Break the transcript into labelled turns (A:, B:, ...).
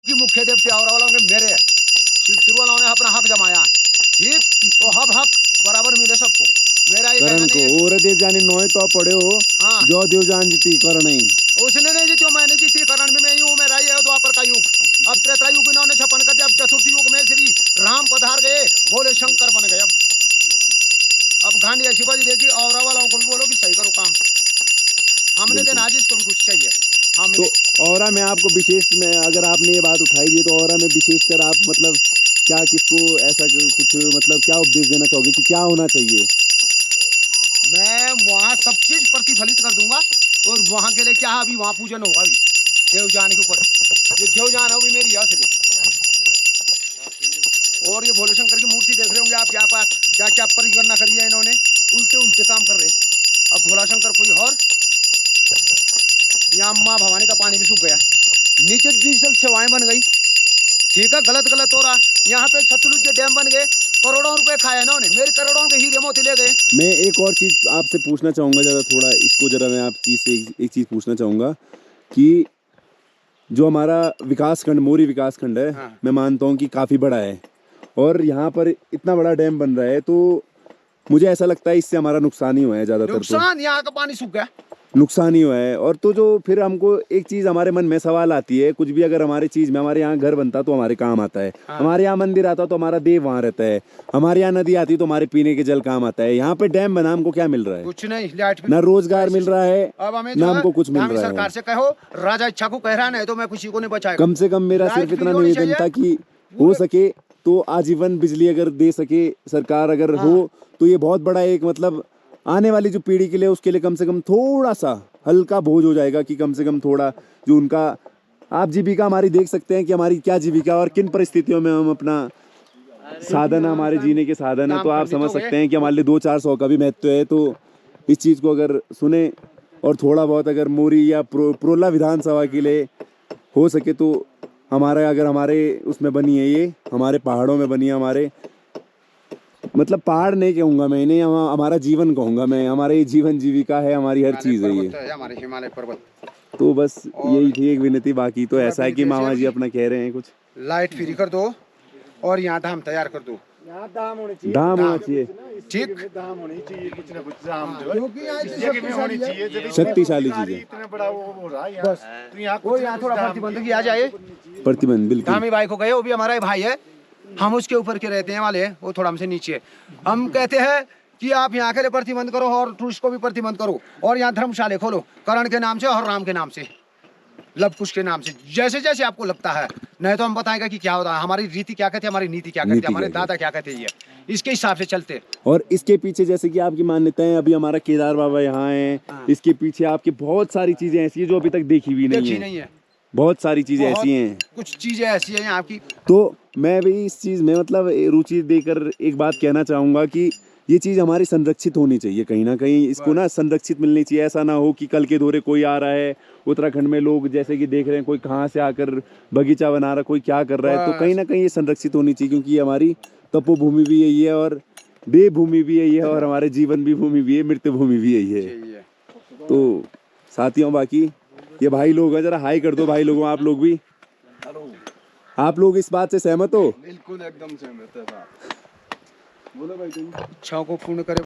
A: कि मुख्य देवते और वालों के मेरे शिव तिरुवालों ने अपना हक जमाया, ठीक, तो हक बराबर मिले सबको। मेरा ये
B: करण
A: कहना
B: को
A: नहीं है।
B: और देव जानी नोए तो आप पढ़े हो,
A: हाँ।
B: जो देव जान जीती कर नहीं,
A: उसने नहीं जीती, मैंने जीती, करण में मैं ही हूँ, मेरा ही है द्वापर का युग। अब त्रेता युग इन्होंने छपन कर दिया, अब चतुर्थ युग में श्री राम पधार गए, बोले शंकर बन गए। अब गांधी शिवाजी देखी और वालों को भी बोलो कि सही करो काम, हमने देना आज इसको भी कुछ चाहिए हमने।
B: तो औरा में आपको विशेष में अगर आपने ये बात उठाई है तो औरा में विशेषकर आप मतलब क्या किसको ऐसा कुछ मतलब क्या उपदेश देना चाहोगे कि क्या होना चाहिए?
A: मैं वहाँ सब चीज प्रतिफलित कर दूंगा, और वहाँ के लिए क्या अभी वहाँ पूजन होगा, अभी देवजान के ऊपर, ये देवजान है वो भी मेरी है श्री। और ये भोले शंकर की मूर्ति देख रहे होंगे आप, क्या क्या परिगणना करी है इन्होंने, उल्टे उल्टे काम कर रहे। अब भोला शंकर कोई और, यहाँ माँ भवानी का पानी भी सूख गया, नीचे डिजिटल सेवाएं बन गई, ठीक है, गलत हो रहा। यहाँ पे सतलुज के डैम बन गए, करोड़ों रुपए खाए इन्होंने, मेरे करोड़ों के हीरे मोती ले गए।
B: मैं एक और चीज़ आपसे पूछना चाहूँगा, ज़रा थोड़ा इसको ज़रा मैं आप चीज़ से एक चीज़ पूछना चाहूँगा कि जो हमारा विकास खंड मोरी विकास खंड है,
A: हाँ।
B: मैं मानता हूँ कि काफ़ी बड़ा है और यहाँ पर इतना बड़ा डैम बन रहा है, तो मुझे ऐसा लगता है इससे हमारा नुकसान ही हुआ है ज़्यादातर।
A: नुकसान, यहाँ का पानी सूख गया,
B: नुकसान ही हुआ है। और तो जो फिर हमको एक चीज़ हमारे मन में सवाल आती है, कुछ भी अगर हमारी चीज़ में, हमारे यहाँ घर बनता तो हमारे काम आता है,
A: हाँ।
B: हमारे यहाँ मंदिर आता तो हमारा देव वहाँ रहता है, हमारे यहाँ नदी आती तो हमारे पीने के जल काम आता है। यहाँ पे डैम बना, हमको क्या मिल रहा है?
A: कुछ नहीं, लाइट
B: ना रोजगार मिल रहा है,
A: अब हमें
B: ना हमको कुछ मिल रहा
A: सरकार
B: है।
A: से कहो, राजा इच्छा को कह रहा, नहीं तो मैं किसी को नहीं बचाएगा।
B: कम से कम मेरा
A: लाइट
B: सिर्फ इतना
A: फ्री होनी
B: निवेदन था
A: चाहिए।
B: कि हो सके तो आजीवन बिजली अगर दे सके सरकार, अगर हो तो ये बहुत बड़ा एक मतलब आने वाली जो पीढ़ी के लिए, उसके लिए कम से कम थोड़ा सा हल्का बोझ हो जाएगा कि कम से कम थोड़ा जो उनका आप जीविका हमारी देख सकते हैं कि हमारी क्या जीविका और किन परिस्थितियों में हम अपना साधन, हमारे जीने के साधन है, तो आप समझ सकते हैं कि हमारे लिए 200-400 का भी महत्व है। तो इस चीज़ को अगर सुने और थोड़ा बहुत अगर मोरी या प्रोला विधानसभा के लिए हो सके तो हमारा, अगर हमारे उसमें बनी है, ये हमारे पहाड़ों में बनी है, हमारे मतलब पहाड़ नहीं कहूँगा मैं इन्हें, हमारा जीवन कहूँगा मैं, हमारे जीवन जीविका है, हमारी हर चीज़ है ये,
A: हमारे हिमालय पर्वत।
B: तो बस यही थी एक विनती। बाकी तो ऐसा है कि मामा जी अपना कह रहे हैं कुछ
A: लाइट फ्री कर दो और यहाँ धाम तैयार कर दो,
B: धाम होना चाहिए,
A: ठीक,
C: धाम होनी चाहिए, कुछ ना कुछ धाम जो
A: क्योंकि यहाँ
C: होनी चाहिए। जब
B: शक्तिशाली चीज है।
C: इतना बड़ा वो हो रहा है
A: बस,
C: तो यहाँ
A: वो यहाँ थोड़ा प्रतिबंध किया जाए।
B: प्रतिबंध बिल्कुल।
A: धामी भाई को गए, वो भी हमारा ही भाई है, हम उसके ऊपर के रहते हैं वाले, वो थोड़ा हमसे नीचे है। हम कहते हैं कि आप यहाँ के लिए प्रतिबंध करो और टूरिस्ट को भी प्रतिबंध करो, और यहाँ धर्मशाले खोलो, करण के नाम से और राम के नाम से, लव कुश के नाम से, जैसे जैसे आपको लगता है। नहीं तो हम बताएंगे कि क्या होता है, हमारी रीति क्या कहती है, हमारी नीति क्या कहती है, हमारे दादा क्या कहते हैं, इसके हिसाब से चलते।
B: और इसके पीछे जैसे कि आपकी मान्यताएं, अभी हमारा केदार बाबा यहाँ हैं, इसके पीछे आपकी बहुत सारी चीजें ऐसी है जो अभी तक देखी भी नहीं है। बहुत सारी चीजें ऐसी हैं,
A: कुछ चीजें ऐसी हैं यहाँ की।
B: तो मैं भी इस चीज में मतलब रुचि देकर एक बात कहना चाहूंगा कि ये चीज़ हमारी संरक्षित होनी चाहिए, कहीं ना कहीं इसको ना संरक्षित मिलनी चाहिए। ऐसा ना हो कि कल के दौरे कोई आ रहा है, उत्तराखंड में लोग जैसे कि देख रहे हैं, कोई कहाँ से आकर बगीचा बना रहा, कोई क्या कर रहा है, तो कहीं ना कहीं ये संरक्षित होनी चाहिए, क्योंकि ये हमारी तपोभूमि भी यही है और देवभूमि भी यही है और हमारे जीवन भी भूमि भी है, मृत्यु भूमि भी यही है। तो साथियों, बाकी ये भाई लोग हैं, जरा हाई कर दो भाई लोगों, आप लोग भी, आप लोग इस बात से सहमत हो?
C: बिल्कुल एकदम सहमत है।
A: बोलो भाई, तुम इच्छाओं को पूर्ण करे।